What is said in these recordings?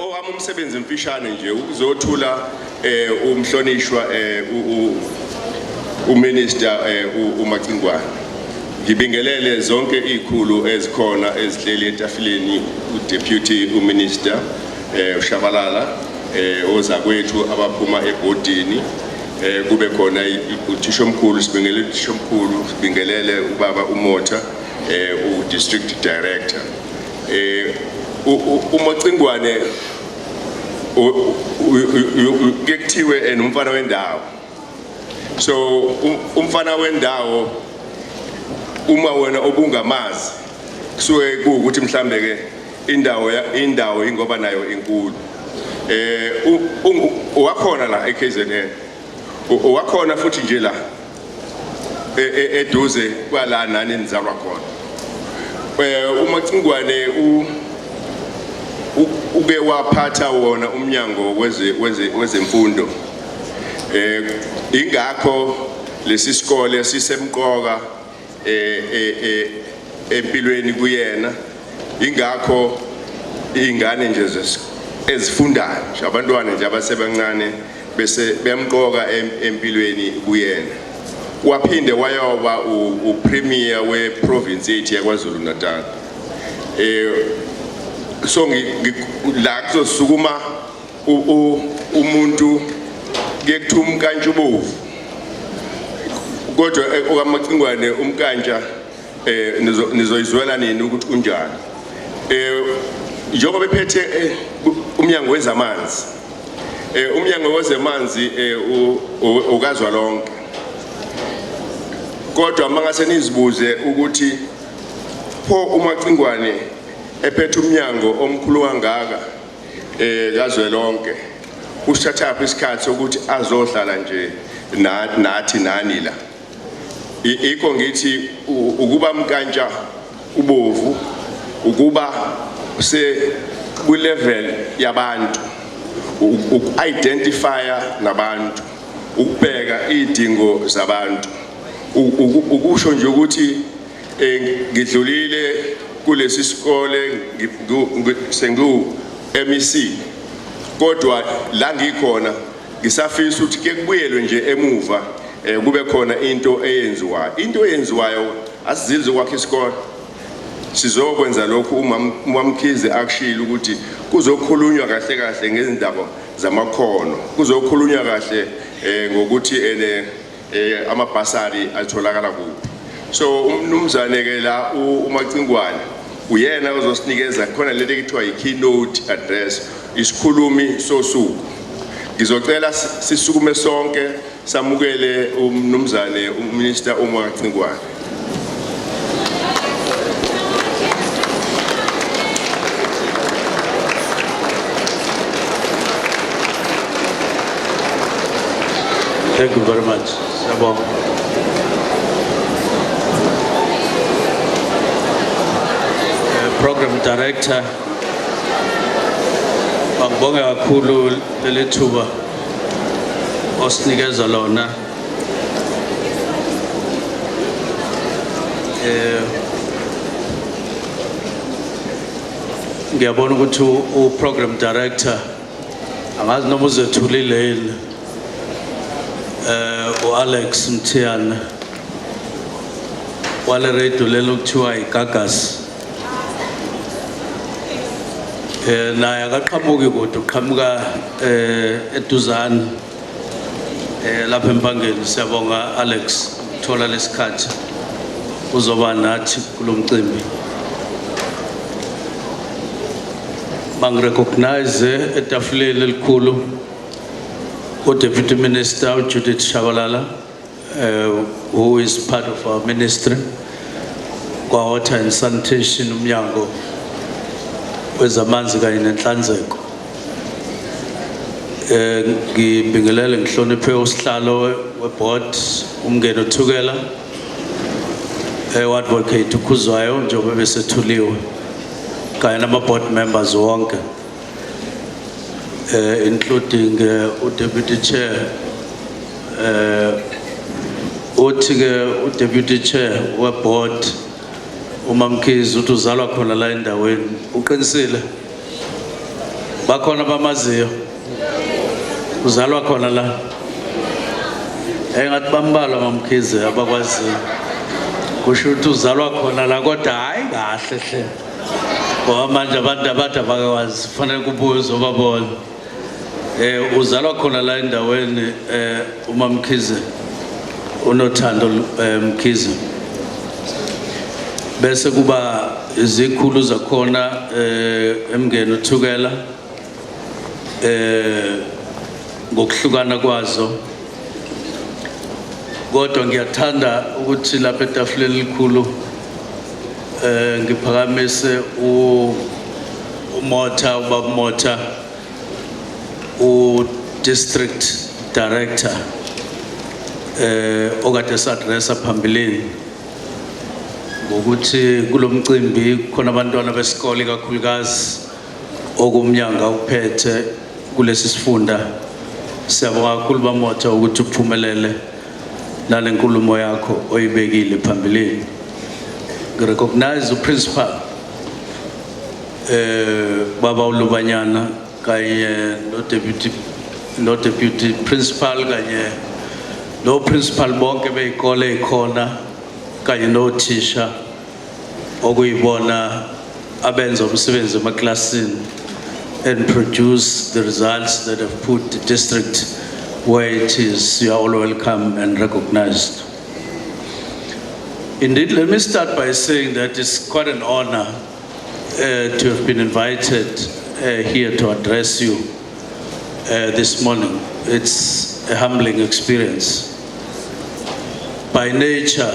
owami umsebenzi mfishane nje ukuzothula umhlonishwa uminister uMacingwane. Ngibingelele zonke izikhulu ezikhona ezihleli etafuleni uDeputy uMinister uShabalala ozakwethu abaphuma ebhodini kube khona uThishomkhulu sibingelele uThishomkhulu sibingelele ubaba uMotha uDistrict Director uMacingwane kekuthiwe enomfana wendawo so umfana wendawo uma wena obungamazi kusuke ukuthi mhlambe ke indawo ingoba nayo inkulu wakhona la eKZN wakhona futhi nje la eduze kwala nani nizalwa khona uMacingwane uke waphatha wona umnyango wezemfundo ingakho lesi sikole sisemqoka empilweni kuyena ingakho ingane nje ezifundayo abantwana nje abasebancane bese bemqoka empilweni kuyena waphinde wayoba upremier weprovince yethu yaKwaZulu Natal so la kuzosukuma umuntu kuyekuthuma umkantshubovu kodwa okaMacingwane umkantsha nizoyizwela nini ukuthi unjani njengoba bephethe umnyango wezamanzi umnyango wezamanzi ukazwa lonke kodwa mangase nizibuze ukuthi pho uMacingwane ephethe umnyango omkhulu kangaka kazwe lonke usithatha isikhathi sokuthi azohlala nje nathi nani la ikho ngithi ukuba mkantsha ubovu ukuba ku level yabantu identifya nabantu ukubheka idingo zabantu ukusho nje ukuthi ngidlulile kulesi sikole sengu MEC kodwa la ngikhona ngisafisa ukuthi ke kubuyelwe nje emuva kube khona into eyenziwayo asizizwe kwakhe isikole sizokwenza lokhu uMamkhize akushila ukuthi kuzokhulunywa kahle kahle ngezindaba zamakhono kuzokhulunywa kahle ngokuthi amabhasari atholakala kuphi so umnumzane ke la uMacingwane uyena ozosinikeza khona lento ekuthiwa i-keynote address isikhulumi sosuku ngizocela sisukume sonke samukele umnumzane uMinister uMacingwane. Thank you very much. Sabo. Program Director Bangibonga kakhulu lelethuba osinikeza lona ngiyabona ukuthi uProgram Director angazi noma uzethulile uAlex Mthiyana wale radio lelo kuthiwa iGagas naye akaqhamuki kodwa uqhamuka eduzane lapha empangeni siyabonga Alex thola lesikhathi uzoba nathi kulomcimbi bangrecognize etafuleni elikhulu Deputy Minister Judith Shabalala who is part of our ministry kwa water and sanitation umnyango wezamanzi kanye nenhlanzeko ngibingelele ngihloniphe usihlalo weboard umngeni othukela advocate uKhuzwayo njengoba besethuliwe kanye nama-board members wonke including Deputy Chair othi-ke uDeputy Chair weboard uMamkhize uthi uzalwa khona la endaweni uqinisile bakhona bamaziyo uzalwa khona la engathi bambalwa mamkhize abakwaziyo kusho ukuthi uzalwa khona la kodwa hayi kahle hle ngoba manje abantu abathi abakwazi kufanele kubuye uzobabona uzalwa khona la endaweni uMamkhize unothando Mkhize bese kuba izikhulu zakhona emngeni uthukela ngokuhlukana kwazo kodwa ngiyathanda ukuthi lapha etafuleni elikhulu ngiphakamise uMotha ubaba Motha district director okade sadressa phambilini ngokuthi kulomcimbi khona abantwana besikole kakhulukazi okumnyanga uphethe kulesi sifunda siyabonga kakhulu baMotha ukuthi uphumelele nalenkulumo yakho oyibekile phambilini ngirecognize uprincipal baba uLubanyana kanye no deputy principal kanye no principal bonke beyikole ikhona kanye nothisha okuyibona abenza umsebenzi emaklasini and produce the results that have put the district where it is. You are all welcome and recognized. Indeed, let me start by saying that it's quite an honor to have been invited here to address you this morning. It's a humbling experience. By nature,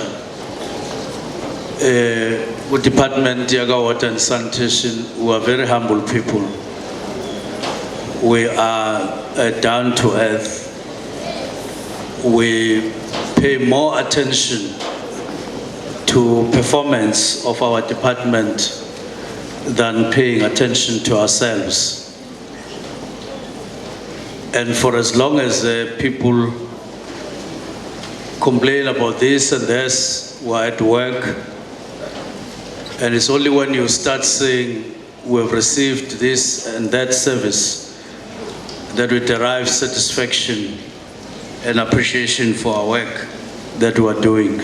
with Department Yaga Water and Sanitation, we are very humble people. We are down to earth. We pay more attention to performance of our department than paying attention to ourselves. And for as long as people complain about this and this, we're at work. And it's only when you start saying we've received this and that service that we derive satisfaction and appreciation for our work that we are doing.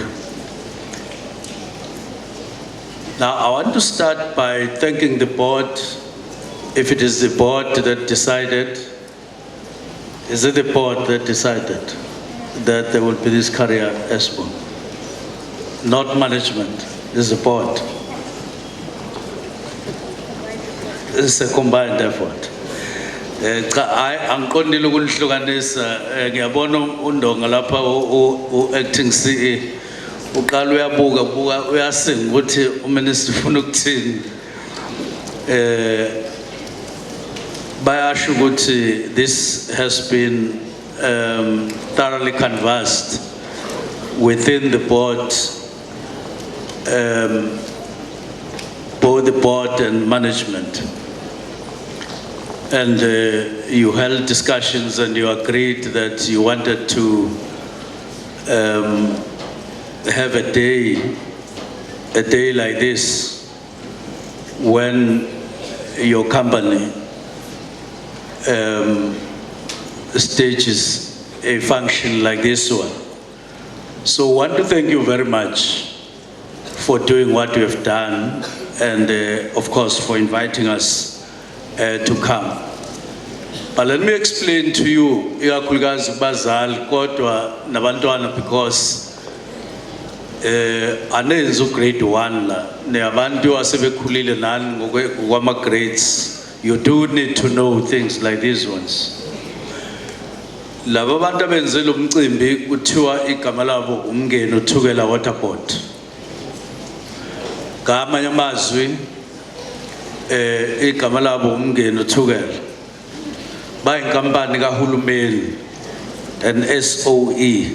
Now, I want to start by thanking the board. If it is the board that decided, is it the board that decided that there will be this career expo? Not management, it's the board. It's a combined effort. Angikondile ukunihlukanisa ngiyabona uNdonga lapha acting CE uqala uyabuka uyasinga ukuthi uminister ufuna ukuthini bayasho ukuthi this has been thoroughly canvassed within the board, both the board and management. And you held discussions and you agreed that you wanted to have a day like this when your company stages a function like this one. So I want to thank you very much for doing what you have done and of course for inviting us to come. But let me explain to you, ikakhulukazi bazali kodwa nabantwana, because anenza grade 1 la neyabantu asebekhulile nani ngokwama grades. You do need to know things like these ones. Laba bantu abenze lo mcimbi kuthiwa igama labo Umngeni Uthukela Water Board. Ngamanye amazwi igama labo Umngeni Uthukela bayinkampani kahulumeni, an SOE.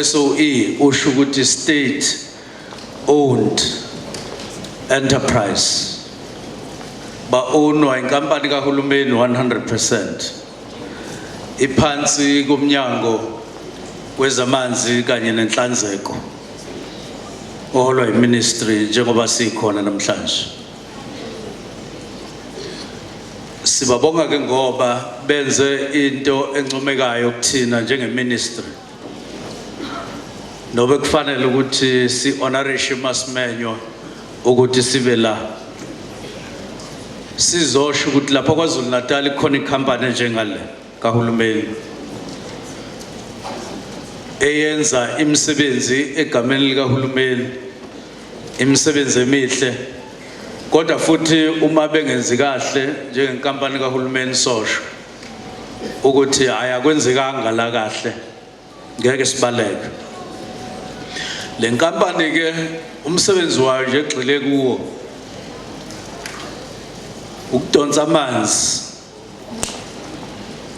SOE usho ukuthi state owned enterprise, ba-ownwa inkampani kahulumeni 100%. Iphansi kumnyango wezamanzi kanye nenhlanzeko oholwa yiministry njengoba sikhona namhlanje. sibabonga ke ngoba benze into encomekayo kuthina njengeministry nobe kufanele ukuthi si honorishe Masimenyo ukuthi sibe la sizosho ukuthi lapha kwaZulu Natal ikhona ikhampani njengale kahulumeni eyenza imisebenzi egameni likahulumeni imisebenzi emihle kodwa futhi uma bengenzi kahle njengenkampani kahulumeni sosho ukuthi ayakwenzekanga la kahle ngeke sibaleke le nkampani ke umsebenzi wayo nje egxile kuwo ukudonsa amanzi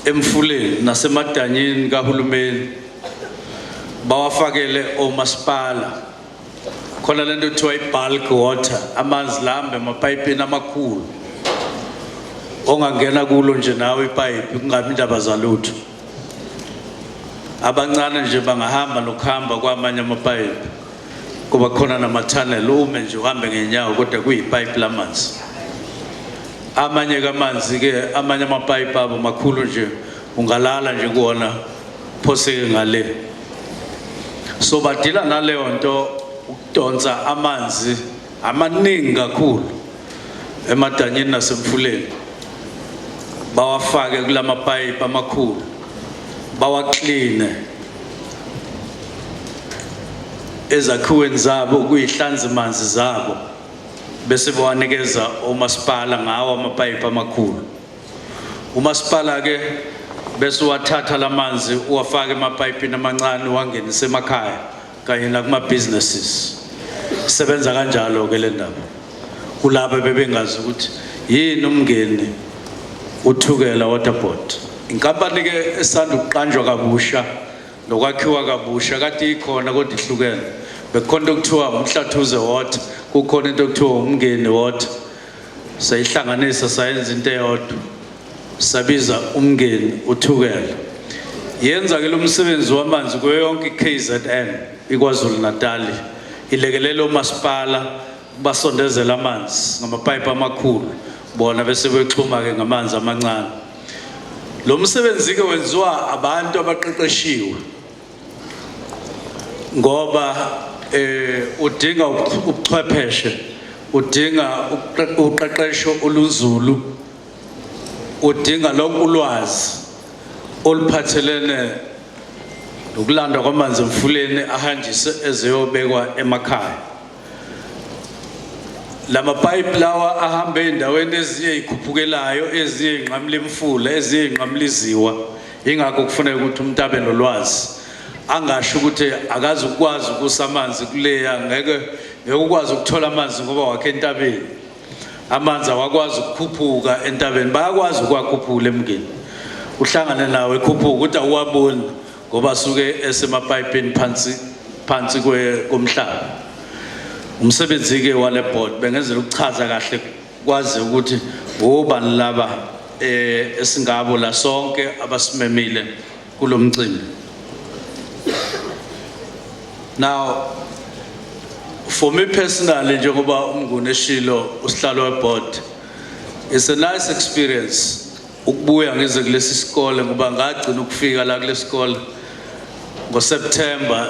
emfuleni nasemadanyini kahulumeni bawafakele omasipala khona lento ekuthiwa i-bulk water amanzi lambe emapayipini amakhulu ongangena kulo nje nawe ipayipi kungabi indaba zalutho abancane nje bangahamba nokuhamba kwamanye amapayipi kuba khona nama-tunnel ume nje uhambe ngenyawo kodwa kuyipayipi lamanzi amanye kamanzi-ke amanye amapayipi abo makhulu nje ungalala nje kuwona phoseke ngale so badila naleyo nto ukudonsa amanzi amaningi kakhulu emadanyini nasemfuleni bawafake kulamapayipi amakhulu bawakline ezakhiweni zabo kuyihlanza manzi zabo bese bawanikeza omasipala ngawo amapayipi amakhulu umasipala ke bese wathatha lamanzi uwafaka emapayipini amancane wangenisa emakhaya kanye nakuma businesses sebenza kanjalo ke le ndaba kulabo bebengazi ukuthi yini umngeni uthukela waterboard inkampani ke esanda ukuqanjwa kabusha nokwakhiwa kabusha kade ikhona kodwa ihlukene bekhona ukuthiwa umhlathuze water kukhona into ekuthiwa umngeni water sayihlanganisa sayenza into eyodwa sabiza umngeni uthukela yenza ke lo msebenzi wamanzi kuyo yonke iKZN iKwaZulu Natal ilekelela umasipala basondezela amanzi ngamapayipi amakhulu bona bese bexhuma ke ngamanzi amancane lo msebenzi ke wenziwa abantu abaqeqeshiwe ngoba udinga ubuchwepheshe udinga uqeqesho olunzulu udinga lonke ulwazi oluphathelene nokulandwa kwamanzi emfuleni ahanjise ezeyobekwa emakhaya lamapayipi lawa ahamba endaweni eziye ikhuphukelayo eziye inqamla imfula eziye inqamla iziwa ingakho kufanele ukuthi umuntu abe nolwazi angasho ukuthi akazi ukwazi ukusamanzi kuleya ngeke ukwazi ukuthola amanzi ngoba wakhe entabeni amanzi awakwazi ukukhuphuka entabeni bayakwazi ukwakhuphula emngeni uhlangane nawe ekhuphuka ukuthi awuwaboni ngoba suke esemapayipini phansi komhlaba umsebenzi ke wale board bengenzela ukuchaza kahle kwazi ukuthi ubani laba esingabo la sonke abasimemile kulomcimbi now for me personally njengoba umnguni eshilo usihlalo weboard it's a nice experience ukubuya ngize kulesi sikole ngoba ngagcina ukufika la kulesi sikole ngoSeptember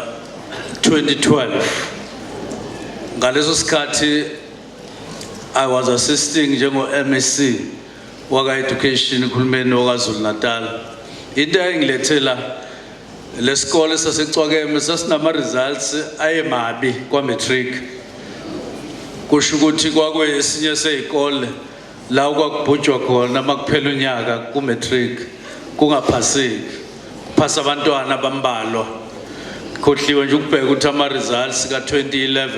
2012 ngaleso sikhathi I was assisting njengo MSc waka education ekhulumeni waKwaZulu Natal into engilethela lesikole sasecwakeme sasinama results ayemabi kwa matric kusho ukuthi kwakwesinye sezikole la kwakubhujwa khona makuphela unyaka ku matric kungaphasiki phasa abantwana bambalwa khohliwe nje ukubheka ukuthi ama results ka 2011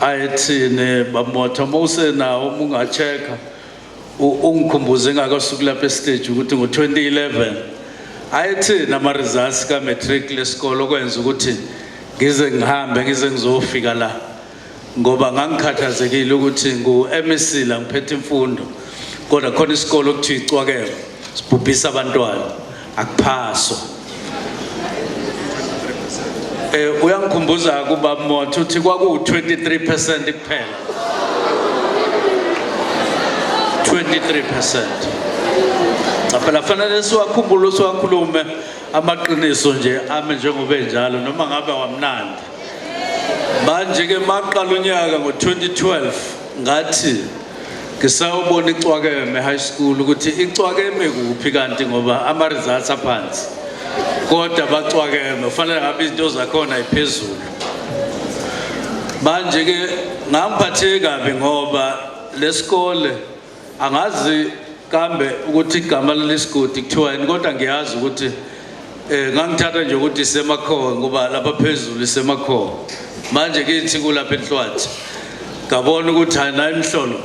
ayethine bamotha mawusenawo ungacheka ungikhumbuze ngakasuku lapha estage ukuthi ngo 2011 ayethina ama results ka matric lesikole okwenza ukuthi ngize ngihambe ngize ngizofika la ngoba ngangikhathazekile ukuthi ngu-MSc la ngiphethe imfundo kodwa khona isikole okuthiwa icwakeme sibhubhisa abantwana akuphaswa uyangikhumbuza kuba Motho uthi kwaku 23% kuphela 23%. Phela fanele siwakhulume amaqiniso nje ame njengoba enjalo noma ngabe wamnandi. Manje ke maqala unyaka ngo2012 ngathi ngisawubona iCwakeme High School ukuthi iCwakeme kuphi kanti ngoba ama results aphansi. Kodwa baCwakeme fanele ngabe izinto zakhona iphezulu. Manje ke ngangiphathe kabi ngoba lesikole angazi kambe ukuthi igama lesigodi kuthiwa yini kodwa ngiyazi ukuthi ngangithatha nje ukuthi semakhowe ngoba lapha phezulu semakhowe. Manje kithi kulapha eNhlwathi ngabona ukuthi hayi imhlolo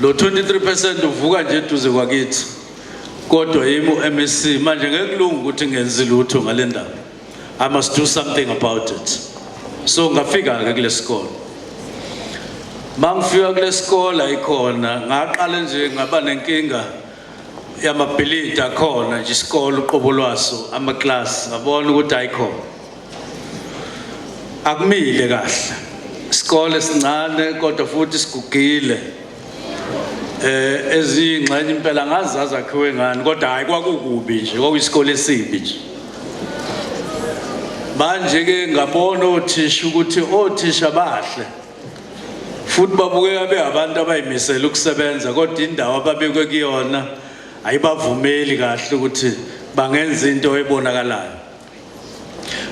lo 23% uvuka nje eduze kwakithi kodwa yimi uMSc manje ngeke kulunga ukuthi ngenze lutho ngale ndaba. I must do something about it. So ngafika ke kule sikole. Mangifika kule sikole ayikhona ngaqala nje ngaba nenkinga yamabhilidi akhona nje isikole uqobo lwaso ama class ngabona ukuthi ayikhona. Akumile kahle. Isikole sincane kodwa futhi sigugile. Ezingxenye impela ngazazi akhiwe ngani kodwa hayi kwakukubi nje kwakuyisikole esibi nje. Manje ke ngabona othisha ukuthi othisha bahle futhi babukeka beabantu abayimisela ukusebenza kodwa indawo ababekwe kuyona ayibavumeli kahle ukuthi bangenza into ebonakalayo.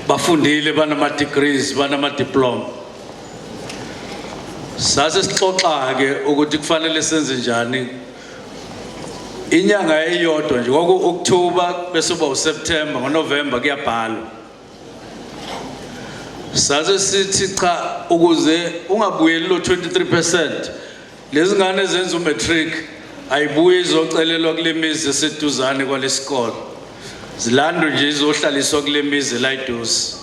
Bafundile banama degrees banama diploma. Sase sixoxa ke ukuthi kufanele senze njani. Inyanga eyodwa nje kwaku October bese kuba uSeptember ngoNovember kuyabhalwa. Sase sithi cha ukuze ungabuyeli lo 23% lezi ngane ezenza umatric ayibuye izocelelwa kule mizi eseduzane kwalesikole. Zilando nje izohlaliswa kule mizi la eduze.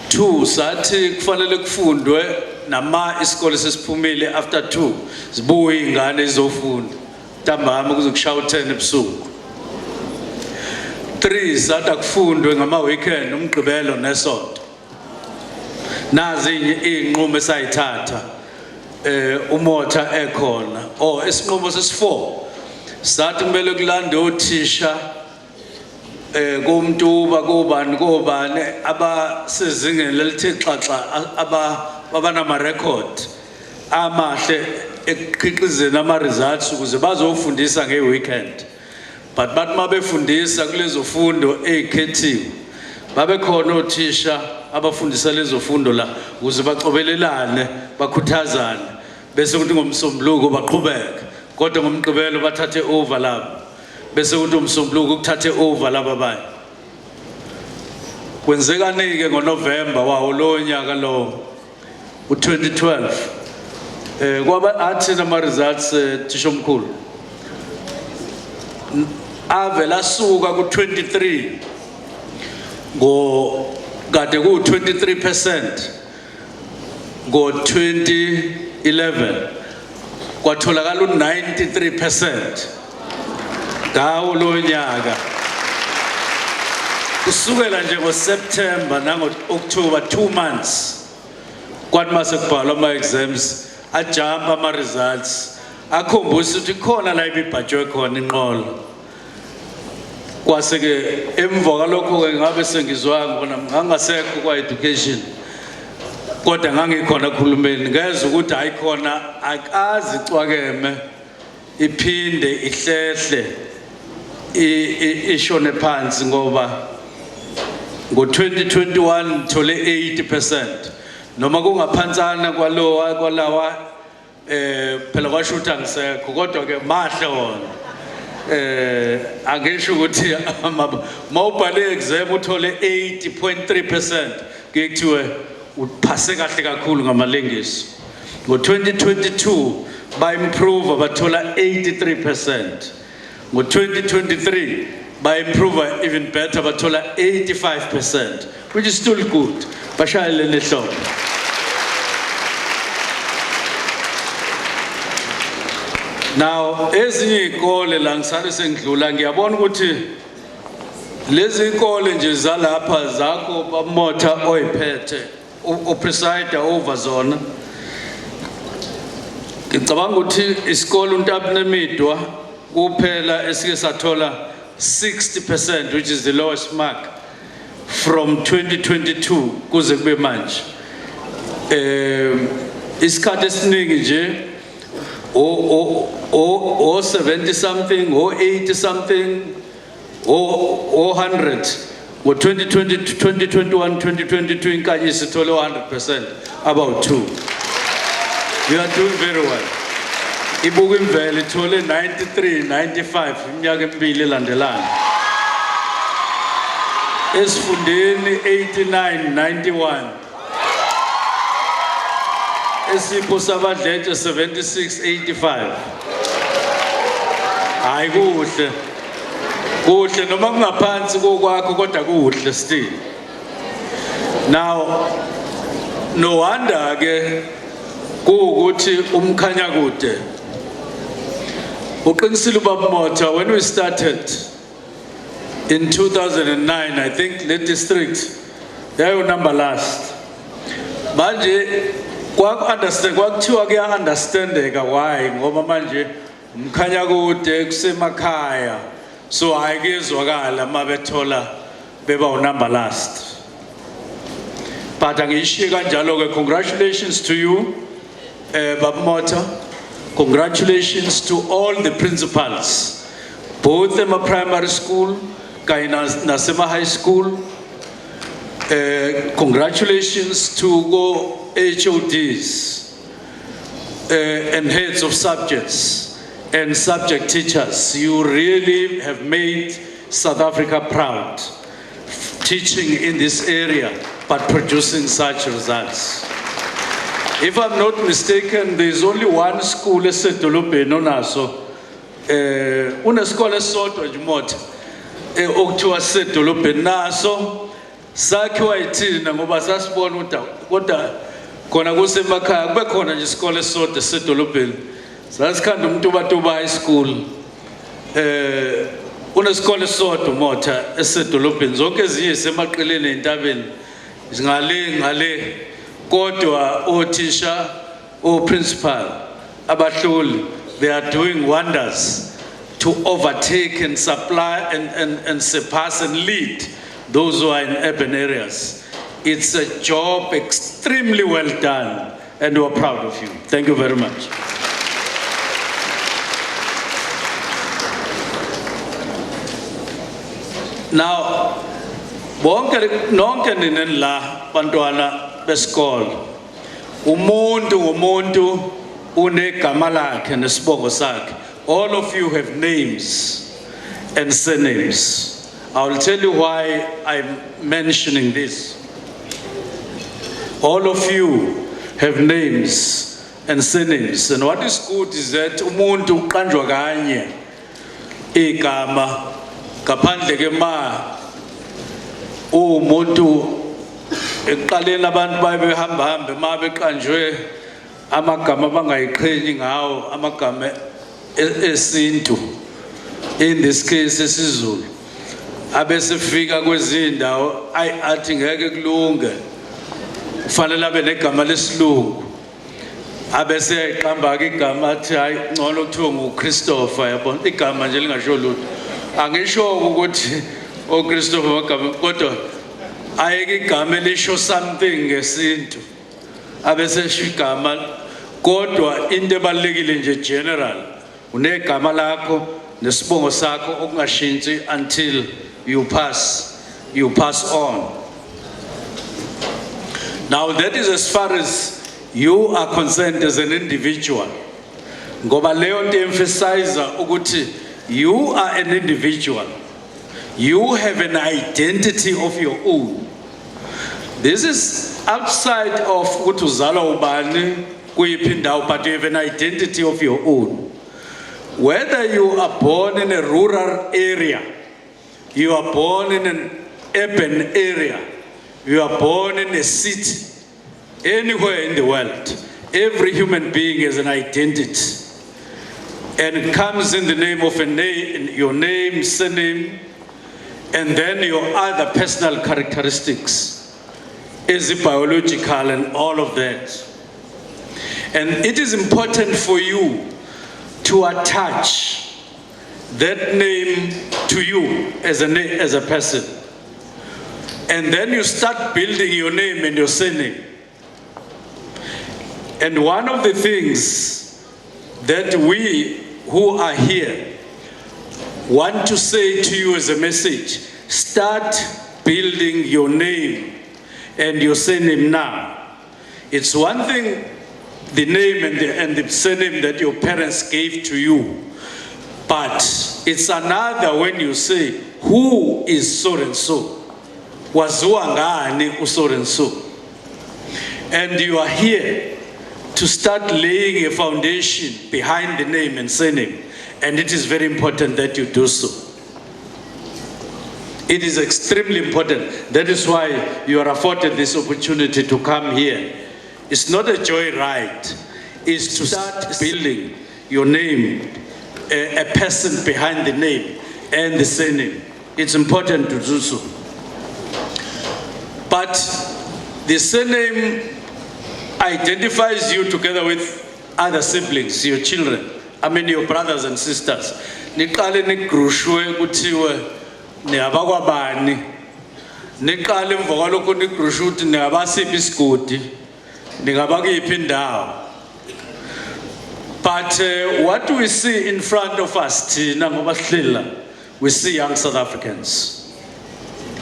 2 sathi kufanele kufundwe nama isikole sesiphumile after 2 zibuye ingane izofunda ntambama kuzokushaya 10 ebusuku. 3 sathi akufundwe ngama weekend umgqibelo nesonto. Nazi inqumo esayithatha umotha ekhona isinqumo sesi4 sathi kumele kulande othisha kumntuba kobani abasezingeni lelithe xaxa abanama record amahle ekuqhiqizeni ama results ukuze bazofundisa ngeweekend. But bathi mabefundisa kulezo fundo ezikhethiwe babe khona othisha abafundisa lezo fundo la ukuze bacobelelane bakhuthazane bese kuthi ngomsombuluko baqhubeka kodwa ngomgqibelo bathathe over lapho bese kuthi umsombuluko ukuthathe over laba abanye. Kwenzeka nike ngoNovember wawo lo nyaka lo u2012 kwaba athi nama results thisha omkhulu avela suka ku23 kade ku 23% ngo2011 kwatholakala u93% ngawo lo nyaka. Kusukela nje ngoSeptember nangoOctober 2 months kwathi mase kubhalwa ama exams ajump ama results akhombisa ukuthi khona la ibibhajwe khona inqolo. Kwase ke emva kalokho ke ngabe sengizwa ngibona ngangasekho kwa education kodwa ngangikhona khulumeni ngeza ukuthi ayikhona akazi iCwakeme iphinde ihlehle ishone phansi ngoba ngo2021 thole 80% noma kungaphansana kwalawa phela kwashutha ngisekho kodwa ke mahle wona. Angisho ukuthi mawubhale exam uthole 80.3% kuthiwe uphase kahle kakhulu ngamalengiso. Ngo2022 ba improve bathola 83%. Ngo2023 ba improve even better bathola 85%, which is still good. Bashayele lehlobo. Now ezinye izikole la ngisale sengidlula ngiyabona ukuthi lezi izikole nje zalapha zakho bamotha oyiphethe opreside over zona Ngicabanga ukuthi isikole uNtabanemidwa kuphela esike sathola 60%, which is the lowest mark from 2022 kuze kube manje. Isikhathi esiningi nje o 70 something, o 80 something, o 100. Ngo 2020, 2021, 2022 inkanye sithole 100%, about 2. You are doing very well. Ibuku imvelo ithole 93, 95 iminyaka emibili elandelana. Esifundeni 89, 91. Esipho sabadletshe 76, 85. Hayi kuhle. Kuhle noma kungaphansi kokwakho kodwa kuhle still. Now no wonder ke ukuthi umkhanya kude. Uqinisile ubaba Motha, when we started in 2009, I think the district yayo number last. Manje kwakuthiwa kuya-understandeka why ngoba manje umkhanya kude kusemakhaya, so ayikuzwakala mabethola beba unumber last. But angiyishiye kanjalo ke, congratulations to you, Baba Motha. Congratulations to all the principals, both in my primary school, Nasema High School. Congratulations to go HODs and heads of subjects and subject teachers. You really have made South Africa proud, teaching in this area, but producing such results. If I'm not mistaken, there's only one school esedolobheni onaso. Unesikole esodwa nje Motha okuthiwa sedolobheni naso sakhiwa yithina ngoba sasibona ukuthi kodwa khona kusemakhaya kube khona nje isikole esodwa esedolobheni. Sasikhanda uMtubatuba High School. Unesikole esodwa Motha esedolobheni, zonke ezinye semaqeleni entabeni ngale. Kodwa othisha, principal, abahloli, they are doing wonders to overtake and supply and surpass and lead those who are in urban areas. It's a job extremely well done, and we're proud of you. Thank you very much. Now, nonke ninenla bantwana besikole, umuntu ngomuntu unegama lakhe nesibongo sakhe. All of you have names and surnames. I will tell you why I'm mentioning this. All of you have names and surnames, and what is good is that umuntu uqanjwa kanye igama ngaphandle ke ma umuntu eqaleni abantu bayebehamba ma beqanjwe amagama abangayiqhenyi ngawo, amagama esintu, in this case esiZulu, abesefika kwezindawo athi ngeke kulunge kufanele abe negama lesilungu, abese eqamba ke igama athi hayi ngcono kuthiwa nguChristopher, yabona igama nje lingasho lutho. Angisho ukuthi oChristopher magama kodwa ayeke igama elisho something ngesintu, abese igama kodwa into ebalekile nje general unegama lakho nesibongo sakho okungashintshi until you pass on. Now that is as far as you are concerned as an individual. Ngoba leyo nto emphasize ukuthi you are an individual. You have an identity of your own. This is outside of ukuthi uzalwa ubani kuyiphi indawo, but you have an identity of your own. Whether you are born in a rural area, you are born in an urban area, you are born in a city, anywhere in the world, every human being has an identity. And it comes in the name of your name, surname, and then your other personal characteristics, is biological and all of that. And it is important for you to attach that name to you as a person. And then you start building your name and your surname. And one of the things that we who are here want to say to you as a message, start building your name and your surname now. It's one thing, the name and the surname that your parents gave to you, but it's another when you say, who is so and so? Waziwa ngani so and so? And you are here to start laying a foundation behind the name and surname. And it is very important that you do so. It is extremely important. That is why you are afforded this opportunity to come here. It's not a joyride. It's to start building your name, a person behind the name and the surname. It's important to do so. But the surname identifies you together with other siblings, your children. I mean your brothers and sisters. Niqale nigrushwe kuthiwe niyabakwabani. Niqale emva kwalokho nigrushwe ukuthi ningabasiphi isigodi. Ningabakuphi indawo. But what do we see in front of us thina ngoba sihleli la? We see young South Africans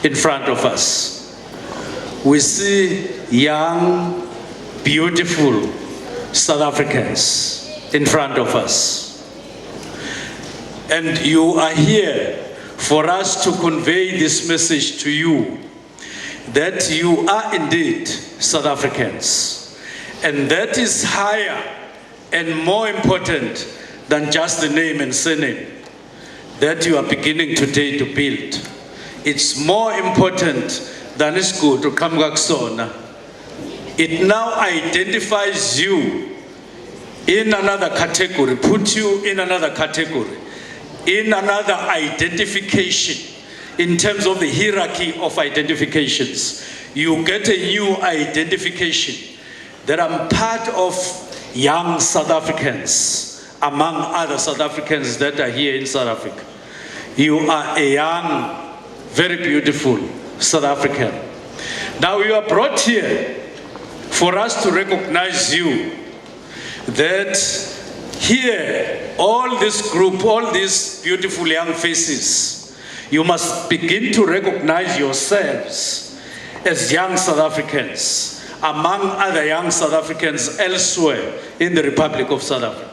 in front of us. We see young, beautiful South Africans in front of us. And you are here for us to convey this message to you, that you are indeed South Africans. And that is higher and more important than just the name and surname that you are beginning today to build. It's more important than is good to come back sona. It now identifies you in another category, put you in another category, in another identification in terms of the hierarchy of identifications. You get a new identification that I'm part of young South Africans among other South Africans that are here in South Africa. You are a young, very beautiful South African. Now you are brought here for us to recognize you, that here, all this group, all these beautiful young faces, you must begin to recognize yourselves as young South Africans among other young South Africans elsewhere in the Republic of South Africa.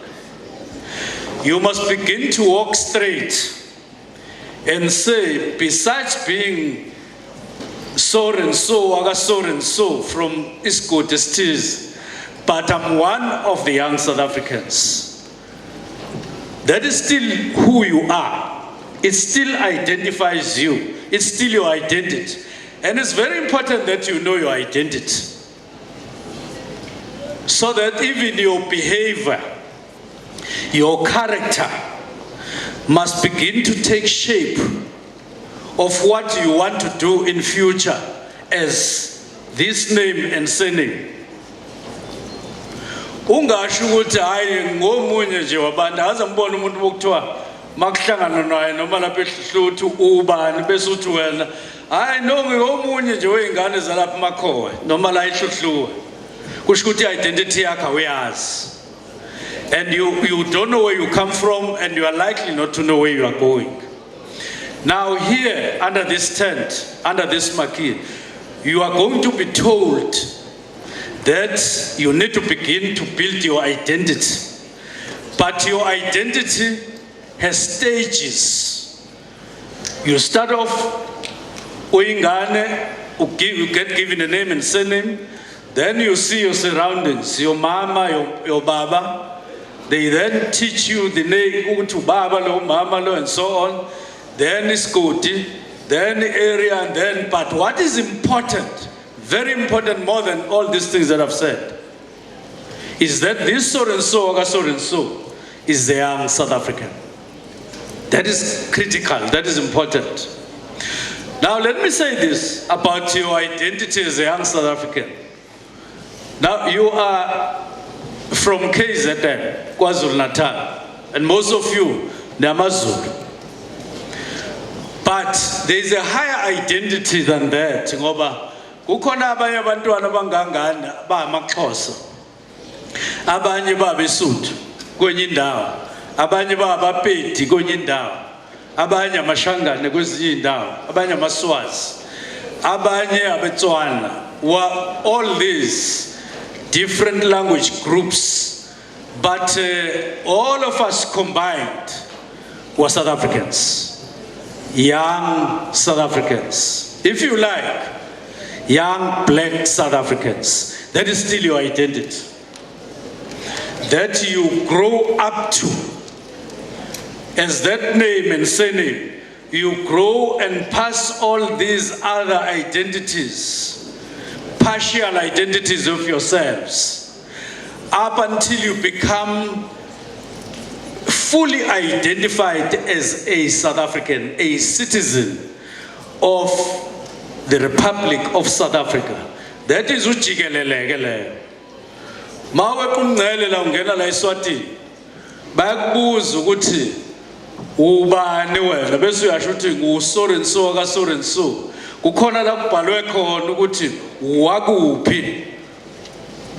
You must begin to walk straight and say, besides being so and so from Isco Testes, but I'm one of the young South Africans. That is still who you are. It still identifies you. It's still your identity. And it's very important that you know your identity, so that even your behavior, your character must begin to take shape of what you want to do in future as this name and surname. Ungasho ukuthi hayi ngomunye nje wabantu azambona umuntu bokuthiwa makuhlangana naye noma lapha ehluthu ubani bese uthi wena hayi no ngomunye nje weingane zalapha emakhowe noma la ehluhluwe. Kusho ukuthi identity yakho uyazi. And you don't know where you come from, and you are likely not to know where you are going. Now here, under this tent, under this marquee, you are going to be told that you need to begin to build your identity. But your identity has stages. You start off, uyingane, you get given a name and surname, then you see your surroundings, your mama, your baba. They then teach you the name, to baba lo, mama lo, and so on. Then iskoti, then the area, and then, but what is important, very important more than all these things that I've said, is that this so and so is the young South African. That is critical, that is important. Now let me say this about your identity as a young South African. Now you are from KZN, KwaZulu-Natal, and most of you, Namazulu. But there is a higher identity than that. Ngoba kukhona abanye abantwana abangangana bangamaXhosa, abanye babeSuthu kwenye indawo, abanye babapedi kwenye indawo, abanye amashangane kwezinye indawo, abanye amaswazi, abanye abeTswana. All these different language groups, but all of us combined were South Africans. Young South Africans, if you like, young black South Africans. That is still your identity. That you grow up to. As that name and surname, you grow and pass all these other identities, partial identities of yourselves, up until you become fully identified as a South African, a citizen of the Republic of South Africa. That is ujikeleleke leyo. Mawe kumngcele la ungena la eSwatini, bayakubuza ukuthi ubani wena, bese uyasho ukuthi ngu-so and so ka-so and so. Kukhona la kubhalwe khona ukuthi wakuphi,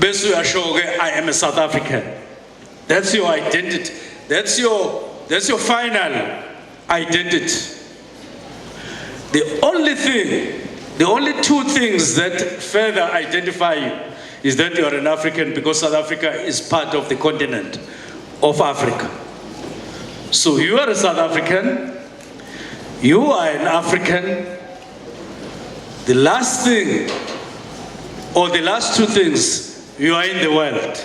bese uyasho-ke I am a South African. That's your identity. That's your final identity. The only two things that further identify you is that you are an African, because South Africa is part of the continent of Africa. So you are a South African, you are an African. The last thing, or the last two things, you are in the world.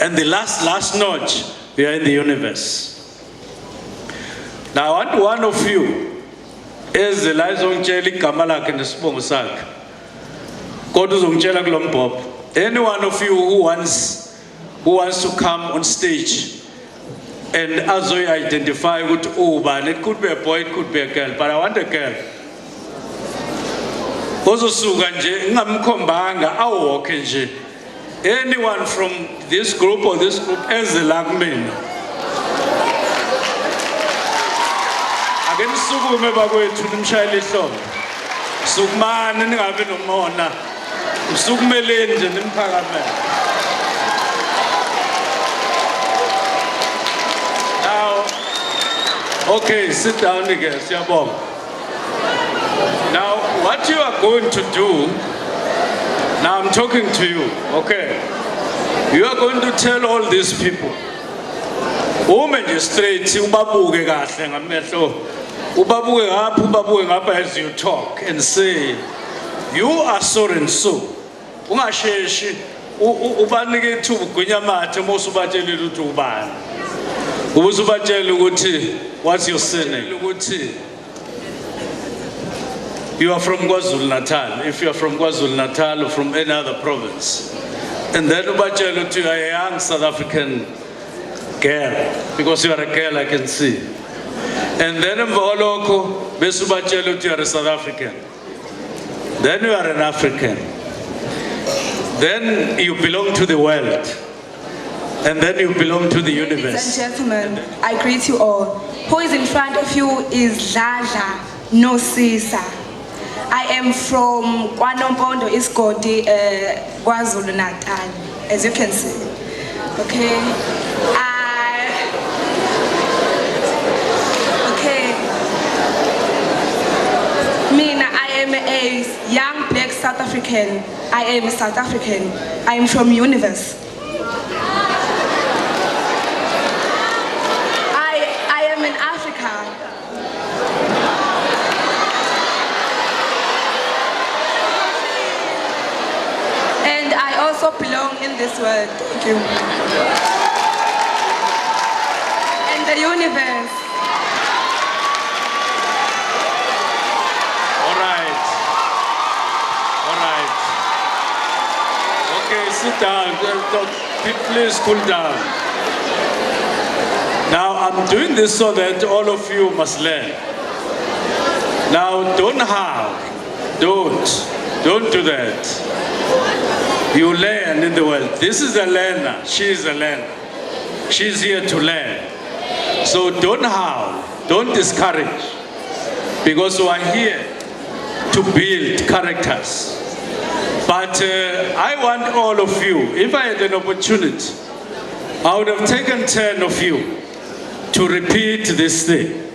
And the last notch, we are in the universe. Now I want one of you, as the lies on Jelly Kamalak and the Spong Sak, go to Zongchela Glombob. Any one of you who wants to come on stage and as we identify with Uba, and it could be a boy, it could be a girl, but I want a girl. Also Suganje, Ngamkombanga, our walking. Anyone from this group or this group as a lagman. Again, Sugume Bago to Nimshali Shop. Sugman and Avin Mona. Sugmelin and Imparaman. Now, okay, sit down again, Siabom. Now, what you are going to do. Now I'm talking to you, okay? You are going to tell all these people. Women straight, ubabuke kahle ngamehlo. Ubabuke ngapha as you talk and say, you are so and so. Ungasheshi ubanike ithuba ugwinyamathe mosubatshela ukuthi ubani. Ubusubatshela ukuthi what's your surname? Ukuthi you are from KwaZulu-Natal, if you are from KwaZulu-Natal or from any other province. And then ubatshela you are a young South African girl, because you are a girl I can see. And then emva bese ubatshela you are a South African. Then you are an African. Then you belong to the world. And then you belong to the universe. Ladies and gentlemen, I greet you all. Who is in front of you is Dladla Nosisa. I am from Kwanompondo, Isigodi, KwaZulu-Natal, as you can see. Okay. Mina, I am a young black South African. I am a South African. I am from Universe. I am in Africa. And I also belong in this world. Thank you. And the universe. All right. Okay, sit down. Please cool down. Now, I'm doing this so that all of you must learn. Now, don't harm. Don't do that. You learn in the world. This is a learner. She is a learner. She's here to learn. So don't howl. Don't discourage. Because we are here to build characters. But I want all of you, if I had an opportunity, I would have taken 10 of you to repeat this thing.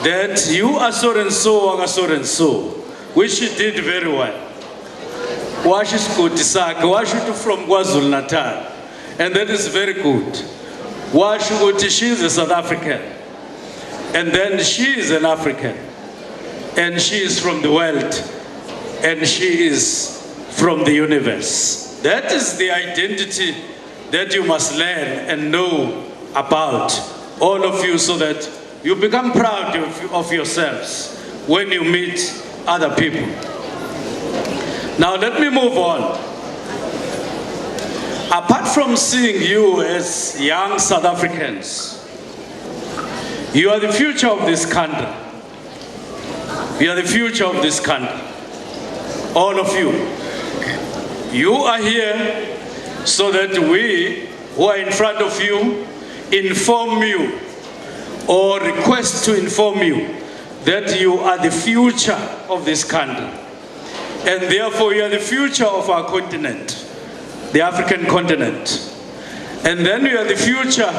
That you are so and so, which you did very well. Wash is good, wash it from KwaZulu Natal. And that is very good. Wash good, she is a South African. And then she is an African. And she is from the world. And she is from the universe. That is the identity that you must learn and know about, all of you, so that you become proud of yourselves when you meet other people. Now let me move on. Apart from seeing you as young South Africans, you are the future of this country. You are the future of this country. All of you. You are here so that we who are in front of you inform you or request to inform you that you are the future of this country. And therefore you are the future of our continent, the African continent. And then you are the future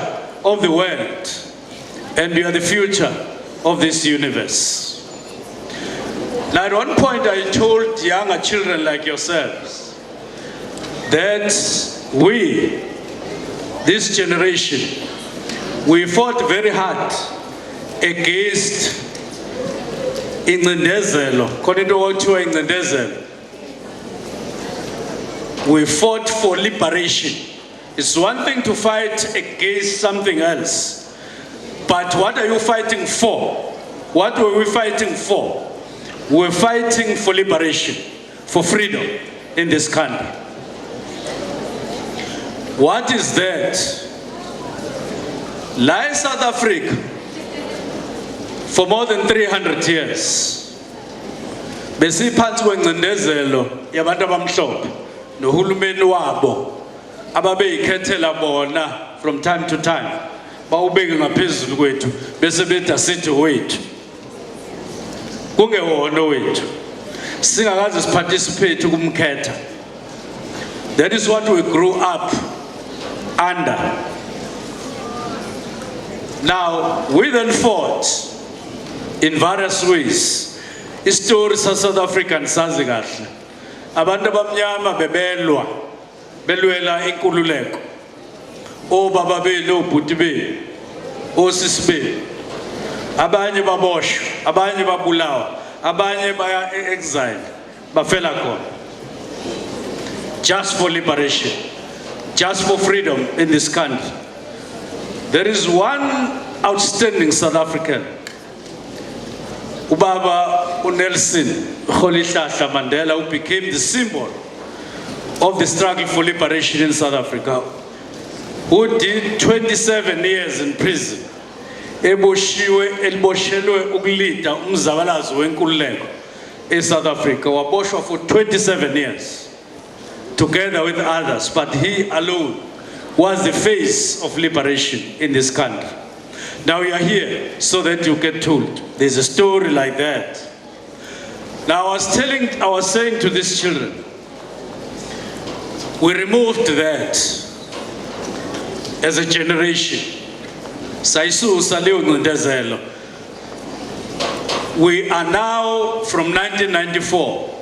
of the world. And you are the future of this universe. Now at one point I told younger children like yourselves that we, this generation, we fought very hard against ingcindezelo. We fought for liberation. It's one thing to fight against something else, but what are you fighting for? What were we fighting for? We were fighting for liberation, for freedom in this country. What is that? Like South Africa, for more than 300 years, besiphansi kwengcindezelo yabantu abamhlophe nohulumeni wabo ababeyikhethela bona from time to time, bawubeke ngaphezulu kwethu bese bethi asithi wethu kungewona wethu singakaze siparticipate kumkhetha. That is what we grew up under. Now, we then fought in various ways. Stories of South African sazi kahle. Abantu abamnyama belwela inkululeko. Obaba bethu, obhuti bethu, osisi bethu. Abanye baboshwa, abanye babulawa, abanye baya exile, bafela khona. Just for liberation, just for freedom in this country. There is one outstanding South African, Ubaba Nelson Rolihlahla Mandela, who became the symbol of the struggle for liberation in South Africa, who did 27 years in prison. Eliboshelwe ukulida umzabalazo wenkululeko in South Africa, waboshwa for 27 years. Together with others, but he alone was the face of liberation in this country. Now we are here so that you get told. There's a story like that. Now I was saying to these children, we removed that as a generation. We are now, from 1994,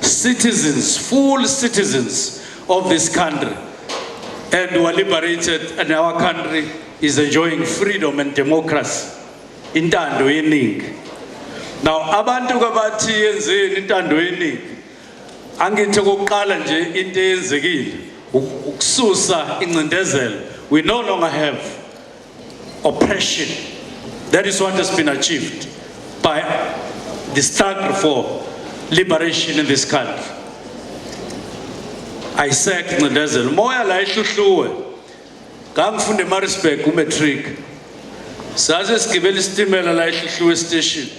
citizens, full citizens of this country, and we are liberated, and our country is enjoying freedom and democracy. Intando yeningi. Now abantu kabathi yenzeni intando yeningi, angithi kokuqala nje into eyenzekile ukususa ingcindezelo. We no longer have oppression. That is what has been achieved by the struggle for liberation in this country. I said in the desert, moya la ihluhluwe. Ngangifunde eMaritzburg umatric. Saze sigibele isitimela la ihluhluwe station.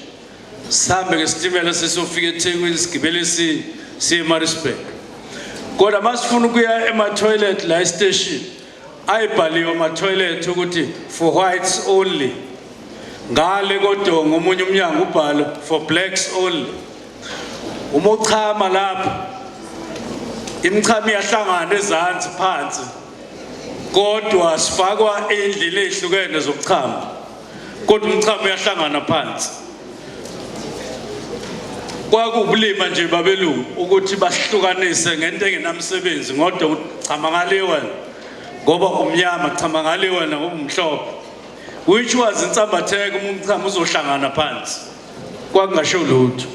Sihambe ngestimela sesofika eThekwini sigibele siye eMaritzburg. kodwa masifuna ukuya ema-toilet la station ayibhaliwe ama-toilet ukuthi for whites only, ngale kodongo omunye umnyango ubhala for blacks only. Uma uchama lapha imichamo iyahlangana ezansi phansi, kodwa sifakwa endlini ezihlukene zokuchama, kodwa umchamo uyahlangana phansi. Kwakubulima nje babelungu ukuthi basihlukanise ngento engenamsebenzi, ngodwa chama ngale wena ngoba umnyama, chama ngale wena ngoba umhlophe, which was insambatheka umchamo uzohlangana phansi, kwakungasho lutho.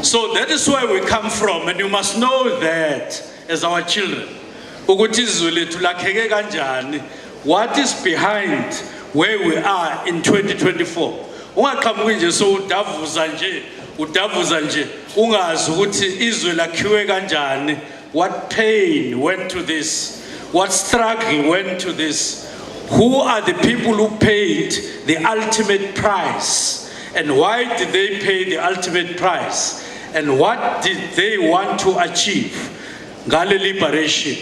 So that is where we come from, and you must know that as our children, ukuthi izwe lethu lakheke kanjani, what is behind where we are in 2024. Ungaqhamuki nje so udavuza nje ungazi ukuthi izwe lakhiwe kanjani, what pain went to this, what struggle went to this, who are the people who paid the ultimate price, and why did they pay the ultimate price, and what did they want to achieve ngale liberation,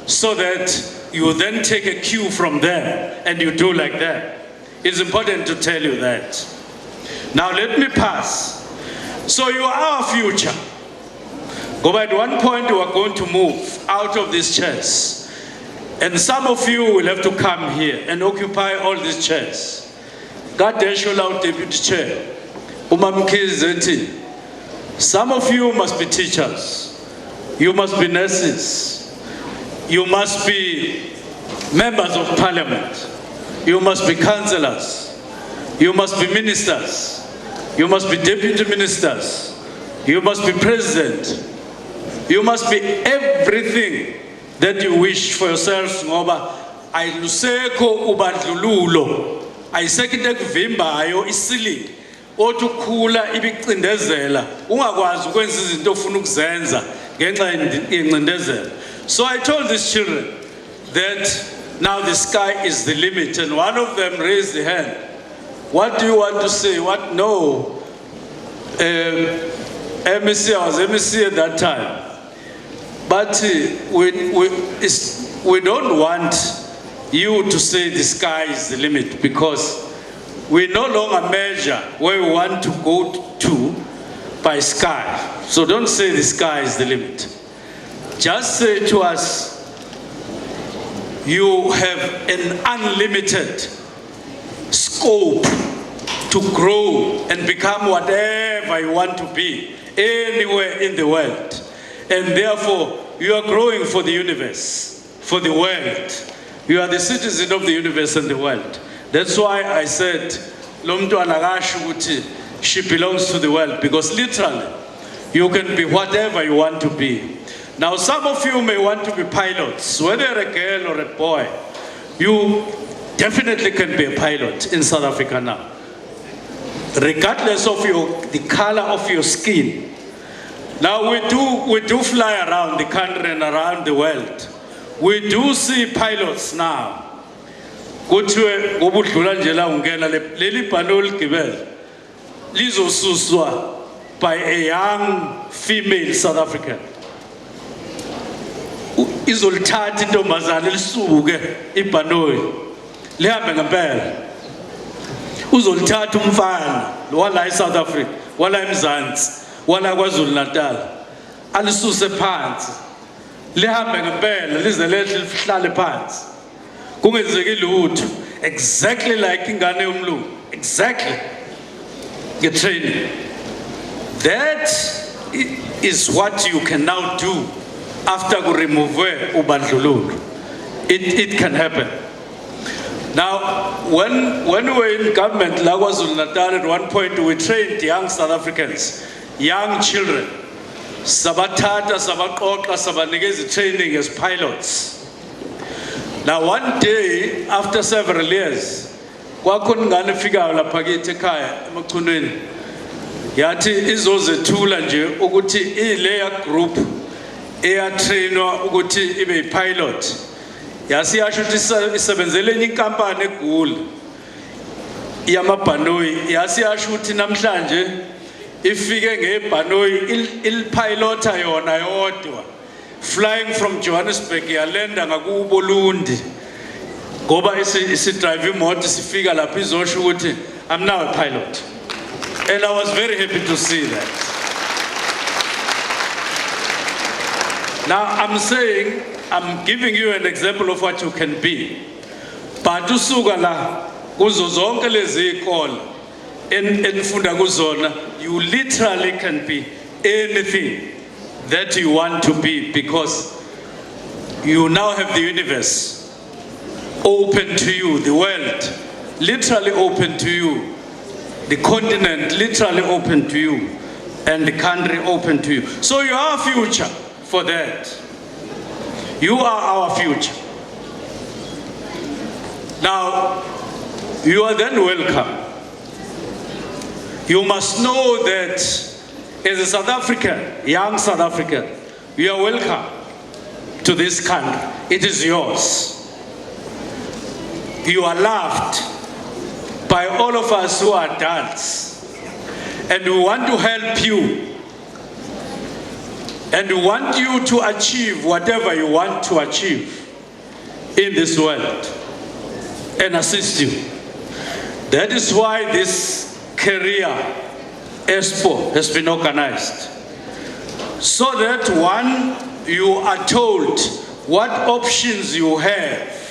so that you then take a cue from them and you do like that. It's important to tell you that. Now let me pass. So you are our future. But at one point we are going to move out of these chairs, and some of you will have to come here and occupy all these chairs. God show out deputy chair. Some of you must be teachers. You must be nurses. You must be members of parliament. You must be councillors. You must be ministers. You must be deputy ministers. You must be president. You must be everything that you wish for yourselves. Ngoba ayilusekho ubandlululo, ayisekho into ekuvimbayo isilili othi ukukhula ibicindezela ungakwazi ukwenza izinto ofuna ukuzenza ngenxa yencindezelo. So I told these children that now the sky is the limit, and one of them raised the hand. What do you want to say? What? No. MEC, I was MEC at that time. But we don't want you to say the sky is the limit, because we no longer measure where we want to go to by sky. So don't say the sky is the limit. Just say to us, you have an unlimited scope to grow and become whatever you want to be anywhere in the world. And therefore, you are growing for the universe, for the world. You are the citizen of the universe and the world. That's why I said, she belongs to the world, because literally, you can be whatever you want to be. Now, some of you may want to be pilots. Whether you're a girl or a boy, you definitely can be a pilot in South Africa now. Regardless of the color of your skin. Now, we do fly around the country and around the world. We do see pilots now. Kuthiwe ngobudlula nje la ungena leli bhanoyi ligibele lizosuswa by a young female South African. Izolithatha intombazana lisuke ibhanoyi lihambe ngempela. Uzolithatha umfana wala eSouth Africa, wala eMzansi, wala KwaZulu Natal, alisuse phansi lihambe ngempela lize lehle lihlale phansi kungenzeki lutho, exactly like ingane yomlungu, exactly get training. That is what you can now do after we remove ubandlululo. It can happen. Now, when we were in government, la KwaZulu Natal, at one point we trained young South Africans, young children. Sabatata, sabaqoqa, sabanikeza training as pilots. Now, one day, after several years, kwakhona ingane efika lapha kithi ekhaya emaChunweni yathi izozethula nje ukuthi ilayer group eyatrainwa ukuthi ibe yipilot. Yasiyasho ukuthi isebenzele enye inkampani eGoli yamabhanoyi, yasiyasho ukuthi namhlanje ifike ngebhanoyi ilpilota yona yodwa flying from Johannesburg yalenda ngakubo Lundi ngoba isi drive imoto sifika lapha izosho ukuthi I'm now a pilot, and I was very happy to see that. Now I'm giving you an example of what you can be, but usuka la kuzo zonke lezi ikole enfunda kuzona, you literally can be anything that you want to be, because you now have the universe open to you, the world literally open to you, the continent literally open to you, and the country open to you. So you are a future for that. You are our future. Now, you are then welcome. You must know that as a South African, young South African, you are welcome to this country. It is yours. You are loved by all of us who are adults, and we want to help you, and we want you to achieve whatever you want to achieve in this world and assist you. That is why this Career Expo has been organized, so that one, you are told what options you have.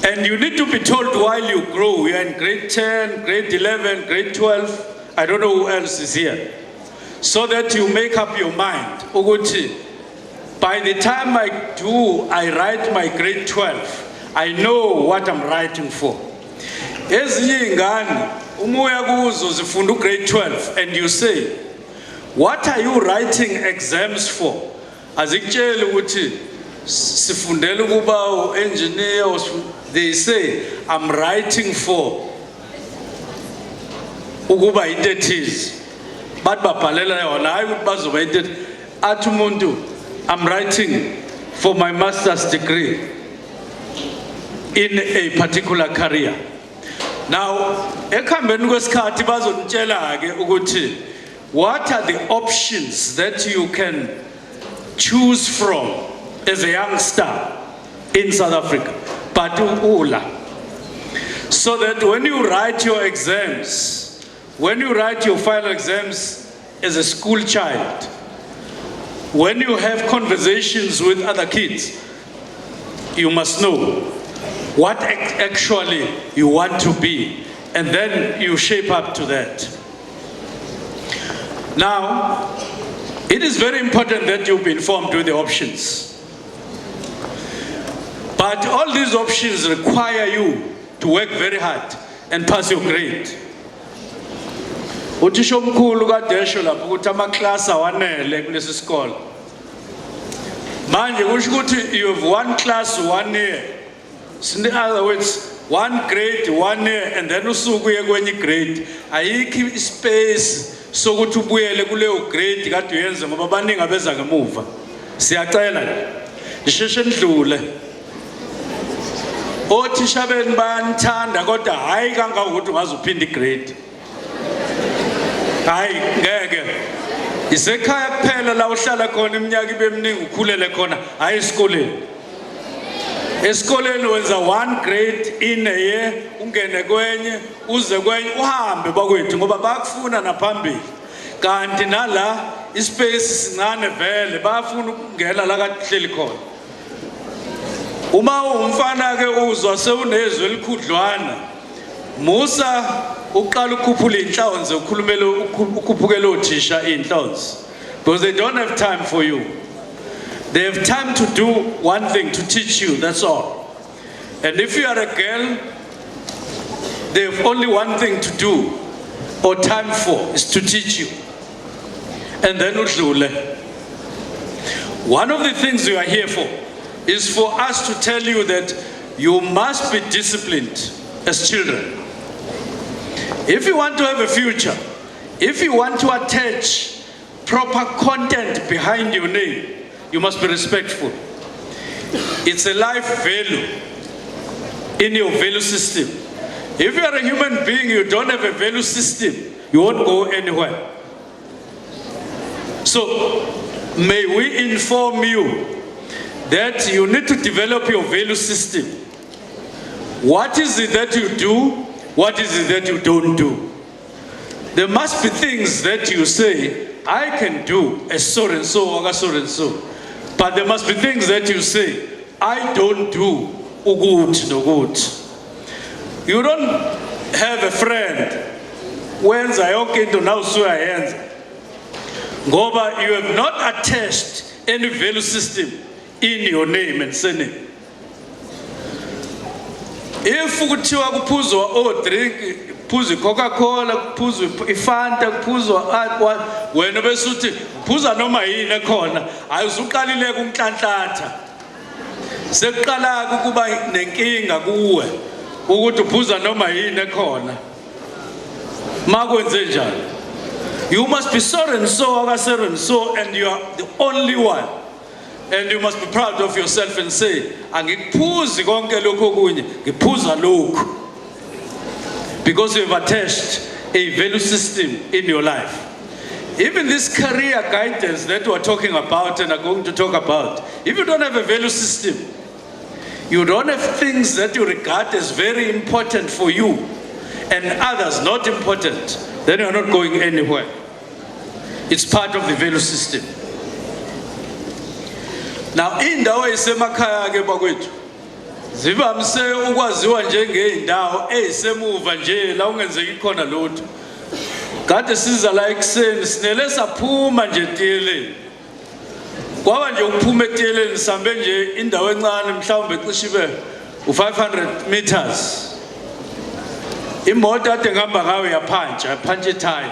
And you need to be told while you grow. We are in grade 10, grade 11, grade 12. I don't know who else is here. So that you make up your mind. Ukuthi, by the time I write my grade 12, I know what I'm writing for. Ezinye ingane, umuya kuzo zifunda grade 12, and you say, what are you writing exams for? Azikutshela ukuthi sifundela ukuba engineer. They say, I'm writing for ukuba into ethize. But babhalela yona hayi ukuthi bazoba into athi umuntu, I'm writing for my master's degree in a particular career. Now, ekuhambeni kwesikhathi bazonitshela ke ukuthi what are the options that you can choose from as a youngster in South Africa. But so that when you write your exams, when you write your final exams as a school child, when you have conversations with other kids, you must know what actually you want to be, and then you shape up to that. Now, it is very important that you be informed with the options. But all these options require you to work very hard and pass your grade. Uthisha omkhulu kade esho lapho ukuthi amaklasi awanele kulesi sikole. Manje kusho ukuthi you have one class 1 year. In other words, one grade 1 year, and then usuku uye kwenye grade. Ayikho space sokuthi ubuyele kuleyo grade kade uyenze ngoba abaningi abeza ngemuva. Siyacela isheshe ndlule. Othisha beni banithanda kodwa hayi kangangokuthi ungazuphinda igrade. Hayi ngeke. Isekhaya kuphela la uhlala khona iminyaka ibe miningi ukhulele khona, hayi esikoleni. Esikoleni wenza 1 grade in a year, ungene kwenye, uze kwenye, uhambe bakwethu ngoba bakufuna naphambili. Kanti nala ispace sincane vele, bafuna ukungena la kahleli khona. Uma umfana ke uzwa sewunezwe elikhudlwana, musa uqala ukukhuphula inhlonze ukhulumele ukhuphukela othisha inhlonze, because they don't have time for you. They have time to do one thing, to teach you, that's all. And if you are a girl, they have only one thing to do or time for, is to teach you. And then udlule. One of the things you are here for is for us to tell you that you must be disciplined as children. If you want to have a future, if you want to attach proper content behind your name, you must be respectful. It's a life value in your value system. If you are a human being, you don't have a value system, you won't go anywhere. So, may we inform you that you need to develop your value system. What is it that you do? What is it that you don't do? There must be things that you say, I can do as so and so or so and so. But there must be things that you say, I don't do ugut no good. You don't have a friend when okay to now so hands. Ngoba, you have not attached any value system in your name and surname. If ukuthiwa kuphuzwa o drink, phuza Coca-Cola, phuza iFanta, phuza wena bese uthi phuza noma yini ekhona, ayizuqalile kunhlanhlatha. Sekuqala ukuba nenkinga kuwe ukuthi uphuza noma yini ekhona. Makwenze njani? You must be so and so, and you are the only one. And you must be proud of yourself and say, angikuphuzi konke lokho kunye, ngiphuza lokhu. Because you have attached a value system in your life. Even this career guidance that we are talking about and are going to talk about, if you don't have a value system, you don't have things that you regard as very important for you and others not important, then you're not going anywhere. It's part of the value system. Now, indawo esemakhaya ke bakwethu zivamise ukwaziwa njengeindawo ezisemuva nje la ungenzeki khona lutho. Kade siza la ekseni sinele saphuma nje etiyeleni. Kwaba nje ukuphuma etiyeleni sambe nje indawo encane mhlawumbe cishibe u500 meters. Imoto ade ngihamba ngayo yaphanja ithaya.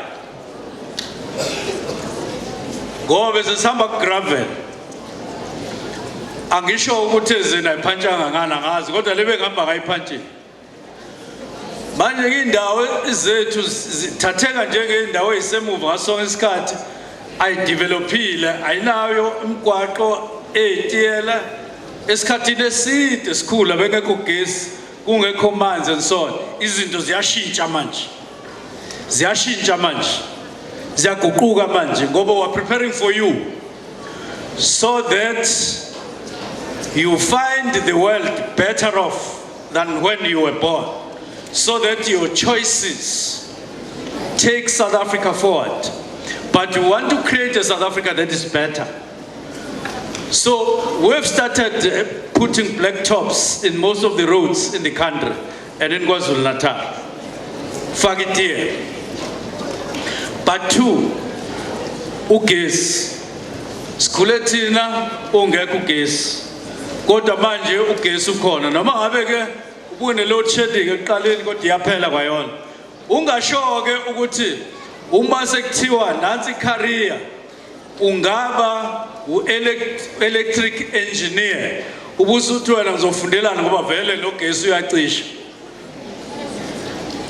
Ngoba sesihamba kugravel. Angisho ukuthi ezena iphantshanga ngana ngazi kodwa lebe ngihamba ngayiphantshini. Manje indawo zethu zithatheka njengeindawo ezisemuva ngaso isikhathi ayidevelopile ayinayo imigwaqo etiyela esikhathini eside esikhula bengekho gesi kungekho manzi and so on. Izinto ziyashintsha manje. Ziyaguquka manje ngoba we are preparing for you so that you find the world better off than when you were born, so that your choices take South Africa forward. But you want to create a South Africa that is better. So we've started putting black tops in most of the roads in the country and in KwaZulu-Natal. Fakitie. But two, ugesi. Skuletina ungekho ugesi. Kodwa manje ugesi ukhona noma ngabe ke ubune load shedding eqaleni kodwa iyaphela kwayona. Ungasho ke ukuthi uma sekuthiwa nansi career ungaba electric engineer ubusuthi wena ngizofundelana ngoba vele lo gesi uyacisha.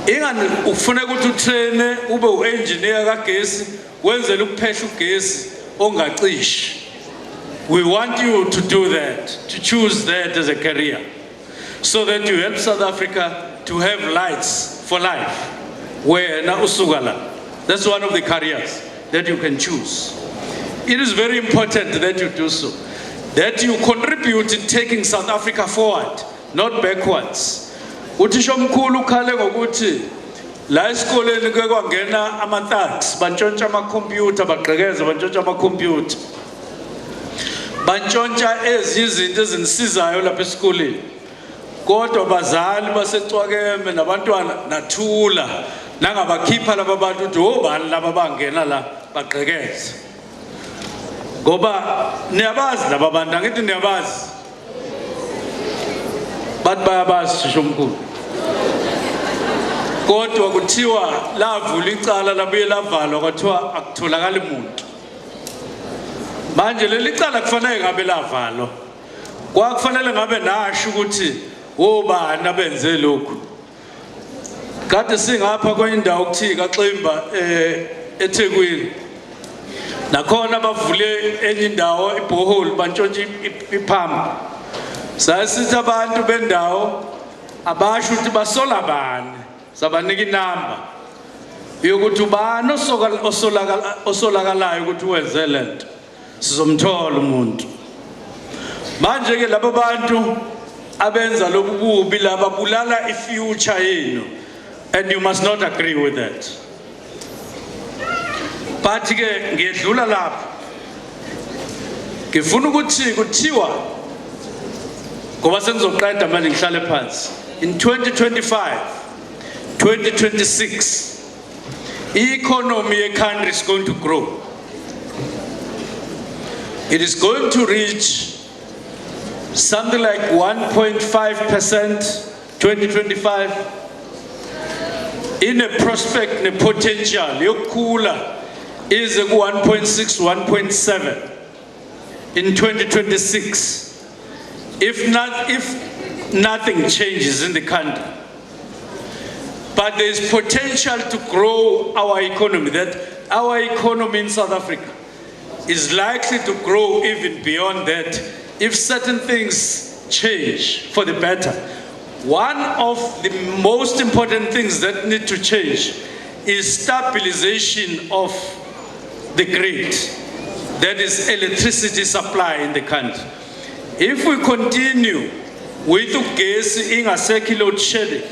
Ingani ufuneka ukuthi utraine ube uengineer kagesi wenzele ukuphehla ugesi ongacishi. We want you to do that, to choose that as a career, so that you help South Africa to have lights for life. Where na usugala. That's one of the careers that you can choose. It is very important that you do so, that you contribute in taking South Africa forward, not backwards. Uthisha omkhulu ukhale ngokuthi la esikoleni ke kwangena ama-thugs bantshontsha ama-computer bagqekeza bantshontsha ama-computer. Bantshontsha izinto ezinisizayo lapha esikoleni. Kodwa bazali basecwakeme nabantwana nathula nangabakhipha laba bantu ukuthi obani laba bangena la bagqekeza. Ngoba niyabazi laba bantu angithi niyabazi. Bathi bayabazi shisho omkhulu. Kodwa kuthiwa lavula icala labuye lavalwa kwathiwa akutholakala umuntu. Manje leli cala kufanele ngabe lavalwa. Kwakufanele ngabe nasho ukuthi obani abenze lokhu. Kade singapha kwindawo ukuthi kaXimba eThekwini. Nakhona bavule enye indawo iborehole bantshontsha iphampa. Sasithi abantu bendawo abasho ukuthi basola bani. Sabanika inamba yokuthi ubani osolakalayo ukuthi wenze lento. sizomthola umuntu. Manje ke laba bantu abenza lobububi laba bulala ifuture yenu, and you must not agree with that. But ke ngiyedlula lapha. Ngifuna ukuthi kuthiwa ngoba sengizoqeda manje ngihlale phansi. In 2025, 2026, economy ye-country is going to grow. It is going to reach something like 1.5% 2025. In a prospect, in a potential, yokhula is 1.6, 1.7 in 2026. If nothing changes in the country. But there is potential to grow our economy, that our economy in South Africa is likely to grow even beyond that if certain things change for the better. One of the most important things that need to change is stabilization of the grid, that is electricity supply in the country. If we continue with gas in a circular load shedding,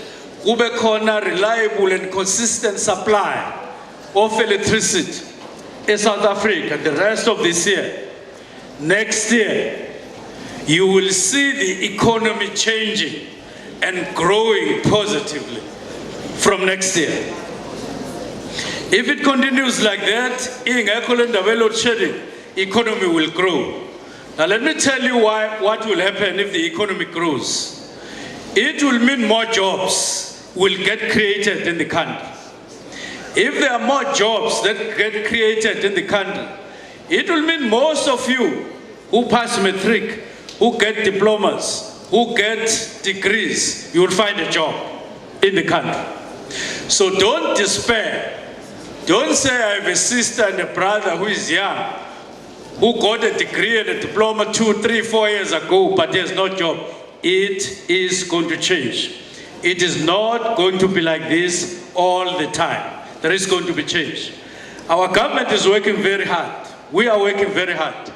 kube khona reliable and consistent supply of electricity in South Africa the rest of this year, next year, you will see the economy changing and growing positively from next year. If it continues like that, ingekho le ndaba load shedding, economy will grow. Now let me tell you what will happen if the economy grows. It will mean more jobs will get created in the country. If there are more jobs that get created in the country, it will mean most of you who pass matric, who get diplomas, who get degrees, you will find a job in the country. So don't despair. Don't say I have a sister and a brother who is young, who got a degree and a diploma 2, 3, 4 years ago, but there's no job. It is going to change. It is not going to be like this all the time. There is going to be change. Our government is working very hard. We are working very hard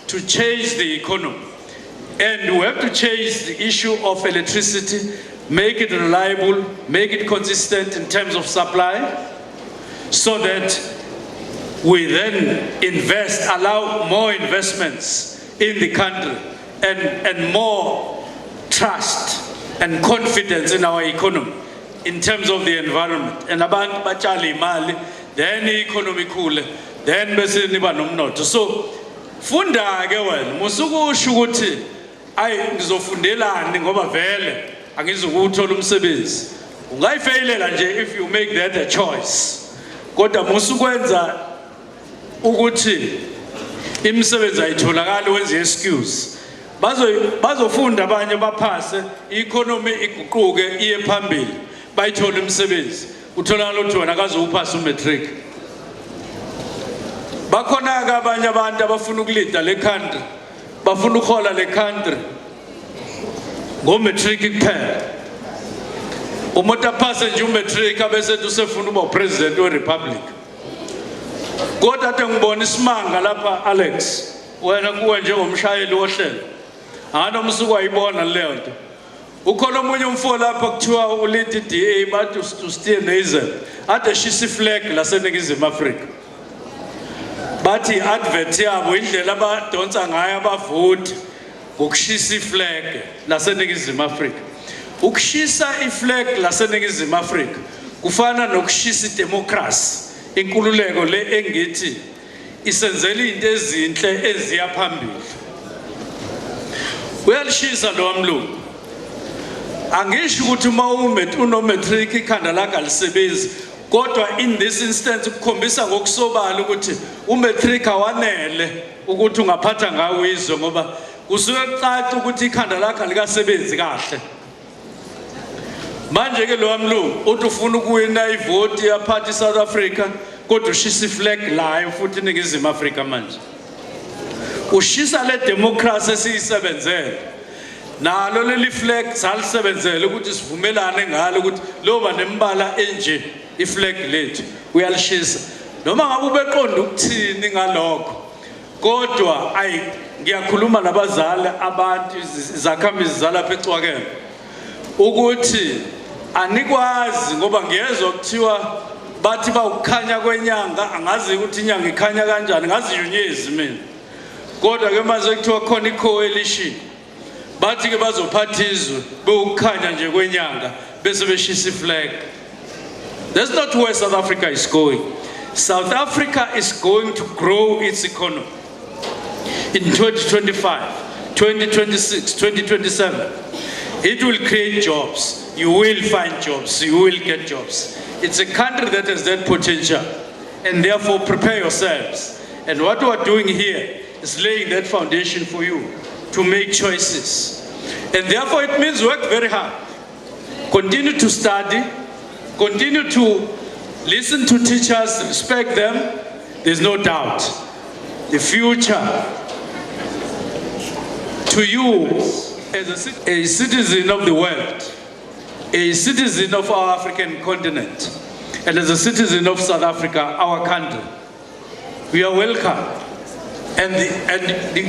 to change the economy. And we have to change the issue of electricity, make it reliable, make it consistent in terms of supply, so that we then invest, allow more investments in the country and more trust and confidence in our economy in terms of the environment. And abantu bachale imali, then the economy cool, then bese niba nomnotho. So funda ke wena, musukusho ukuthi ayi ngizofundelani ngoba vele angizukuthola umsebenzi. Ungayifailela nje if you make that a choice. Kodwa musukwenza ukuthi imisebenzi ayitholakala wenze excuse. Bazofunda abanye baphase, economy iguquke iye phambili, bayithola imisebenzi. Uthola ukuthi wena akazophasa umatric. Bakhona ke abanye abantu abafuna ukulida le country, bafuna ukhola le country ngomatric kuphela. Umuntu aphase nje umatric abese usefuna uba president we republic. Kodwa ade ngibona isimanga lapha Alex, wena kuwe njengomshayeli wohlelo. Anomsuku ayibona leyo nto. Ukhona omunye umfo lapha kuthiwa ulead DA bathi uSteven Hazel ade shisa iflag laseNingizimu Afrika. Bathi advert yabo indlela abadonsa ngayo abavoti ngokushisa iflag laseNingizimu Afrika. Ukushisa iflag laseNingizimu Afrika kufana nokushisa idemocracy, inkululeko le engithi isenzela into ezinhle eziya phambili. Uyalishisa lo wamlungu. Angisho ukuthi uma unomatric ikhanda lakhe alisebenzi, kodwa in this instance ukukhombisa ngokusobala ukuthi umatric awanele ukuthi ungaphatha ngawo izwe ngoba kusuke kucaca ukuthi ikhanda lakhe likasebenzi kahle. Manje ke lo wamlungu uthi ufuna ukuwina ivoti ya party South Africa, kodwa ushisa iflag layo futhi iNingizimu Afrika manje. Ushisa le democracy esiyisebenzele. Nalo leli flag salisebenzele ukuthi sivumelane ngalo ukuthi loba nembala enje iflag lethu uyalishisa. Noma ngabe ubeqonda ukuthini ngalokho, kodwa ngiyakhuluma nabazali abantu izakhamizi zalapha eCwakeme ukuthi anikwazi ngoba ngiyezwa kuthiwa bathi bawukhanya kwenyanga angazi ukuthi inyanga ikhanya kanjani ngazi unyezi mina kodwa ke manje kuthiwa khona icoalition bathi ke bazophatha izwe bewukhanya nje kwenyanga bese beshisa iflag. That's not where South Africa is going. South Africa is going to grow its economy in 2025, 2026, 2027. It will create jobs. You will find jobs. You will get jobs. It's a country that has that potential, and therefore prepare yourselves. And what we are doing here is laying that foundation for you to make choices. And therefore it means work very hard. Continue to study, continue to listen to teachers, respect them. There's no doubt. The future to you as a citizen of the world, a citizen of our African continent, and as a citizen of South Africa, our country, we are welcome. And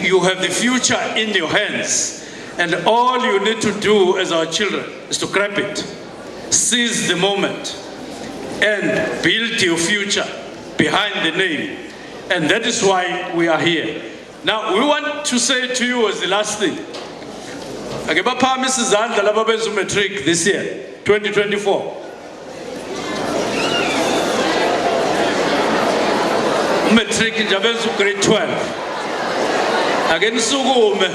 you have the future in your hands. And all you need to do as our children is to grab it, seize the moment, and build your future behind the name. And that is why we are here. Now, we want to say to you as the last thing, Mrs. Zandla laba benza matric this year, 2024. Matric nje benza grade 12. Ake nisukume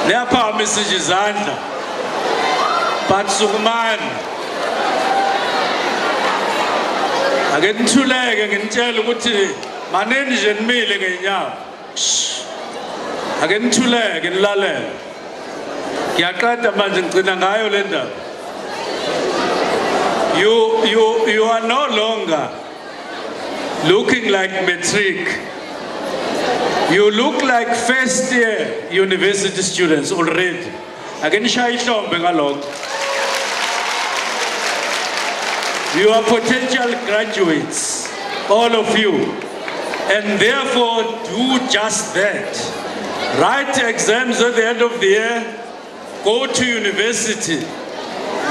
neyaphakamise nje izandla. But sukumani. Ake nithuleke nginitshela ukuthi maneni nje nimile ngenyawo. Ake nithuleke nilalele. Ngiyaqeda manje ngicina ngayo le ndaba. You are no longer looking like matric. You look like first year university students already. Ake nishaya ihlombe ngalokho. You are potential graduates, all of you. And therefore do just that. Write exams at the end of the year. Go to university.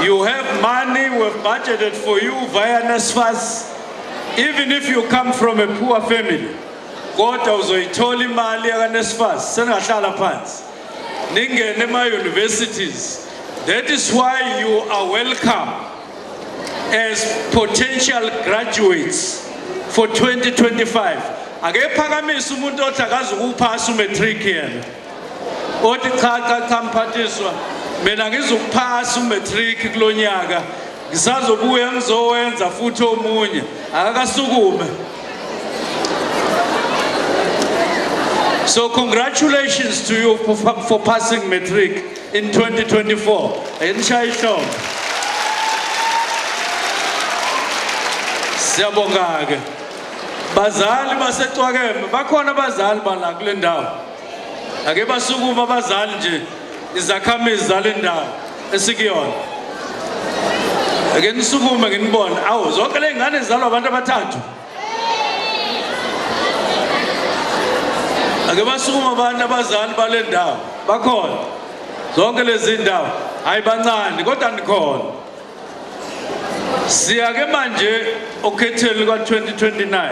You have money, we've budgeted for you via NSFAS. Even if you come from a poor family, kodwa uzoyithola imali ya NSFAS, sengahlala phansi. Ningene ema universities. That is why you are welcome as potential graduates for 2025. Ake phakamise umuntu othi akazi ukuphasa umatric yena. Othi cha mphathiswa mina ngizokuphasa umatric kulonyaka ngisazobuya ngizowenza futhi omunye akakasukume. So congratulations to you for passing matric in 2024. Enshaya ihlombe. Siyabonga ke. Bazali baseCwakeme bakhona abazali bala kule ndawo. Ake basukuma abazali nje izakhamizi zale ndawo esikuyona. Ake nisukume nginibone awu zonke le ngane zalwa abantu abathathu. Ake basukuma abantu abazali bale ndawo bakhona. Zonke lezi ndawo hayi bancane kodwa nikhona. Siyake manje okhethelo ka 2029.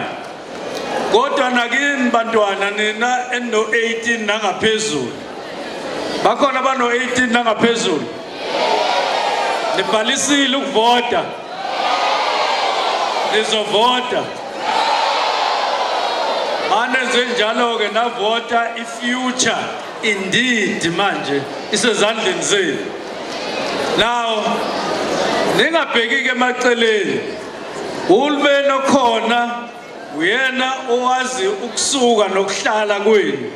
Kodwa nakini bantwana nina eno 18 nangaphezulu. Bakhona abano 18 nangaphezulu. Nibhalisile ukuvota. Nizovota. Manenze njalo ke navota ifuture indeed manje isezandleni zenu. Now ningabheki ke emaceleni. Uhulumeni okhona uyena owazi ukusuka nokuhlala kwenu.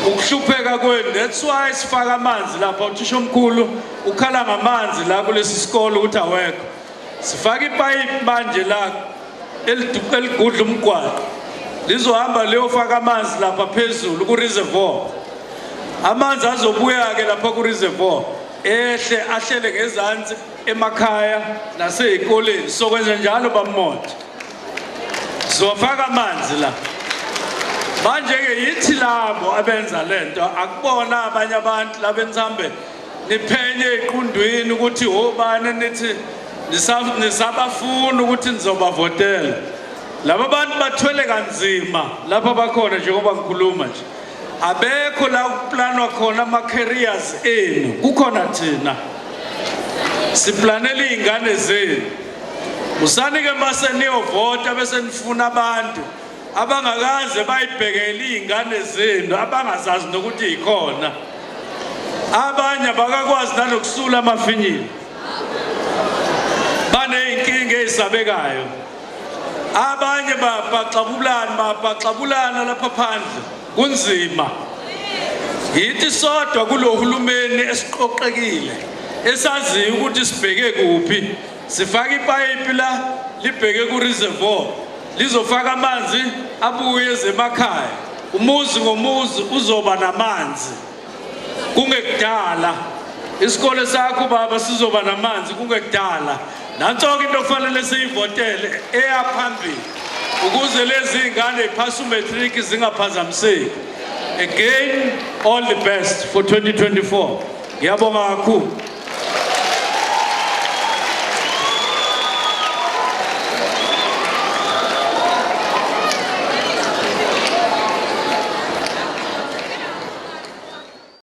Ukuhlupheka kwenu. That's why sifaka amanzi lapha uthisha omkhulu ukhala ngamanzi la kulesi sikole ukuthi awekho. Sifaka ipipe manje la eligudla umgwaqo. Lizohamba leyofaka amanzi lapha phezulu ku reservoir. Amanzi azobuya ke lapha ku reservoir. Ehle ahlele ngezansi emakhaya nasezikoleni sokwenza njalo bamoto. Sofaka amanzi la. manje ke yithi labo abenza lento akubona abanye abantu labenisambe niphenye equndwini ukuthi obani nithi nisabafuna ukuthi nizobavotela laba bantu bathwele kanzima lapha bakhona njengoba ngikhuluma nje abekho la kuplanwa khona ama careers enu kukhona thina siplanela izingane zenu usani ke mase niyovota bese nifuna abantu abangakaze bayibhekele izingane zenu abangazazi nokuthi ikhona abanye bakakwazi nanokusula amafinyila baneyinkinga ezisabekayo abanye baxabulana lapha phandle kunzima yithi sodwa kulohulumeni esiqoqekile esaziyo ukuthi sibheke kuphi sifaka ipayipi la libheke ku reservoir lizofaka amanzi abuye ezemakhaya umuzi ngomuzi uzoba namanzi kungekudala isikole sakho baba sizoba namanzi kungekudala nantsonke into kufanele siyivotele eyaphambili ukuze lezi izingane iphasa umatric zingaphazamiseki again all the best for 2024 ngiyabonga kakhulu